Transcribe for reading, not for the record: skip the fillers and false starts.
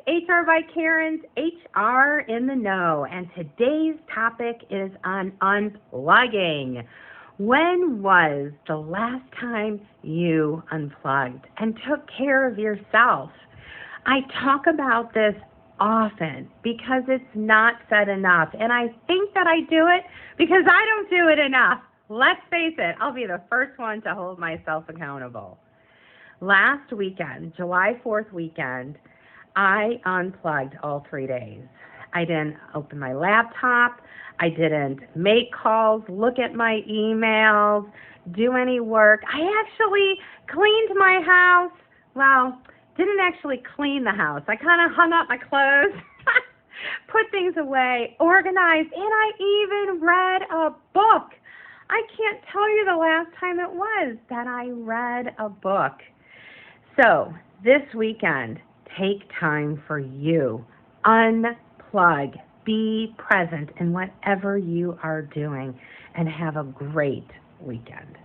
HR by Karen's HR in the Know, and today's topic is on unplugging. When was the last time you unplugged and took care of yourself? I talk about this often because it's not said enough, and I think that I do it because I don't do it enough. Let's face it, I'll be the first one to hold myself accountable. Last weekend, July 4th weekend, I unplugged all 3 days. I didn't open my laptop. I didn't make calls, look at my emails, do any work. I actually cleaned my house. Well, didn't actually clean the house. I kind of hung up my clothes, put things away, organized, and I even read a book. I can't tell you the last time it was that I read a book. So this weekend, take time for you. Unplug. Be present in whatever you are doing and have a great weekend.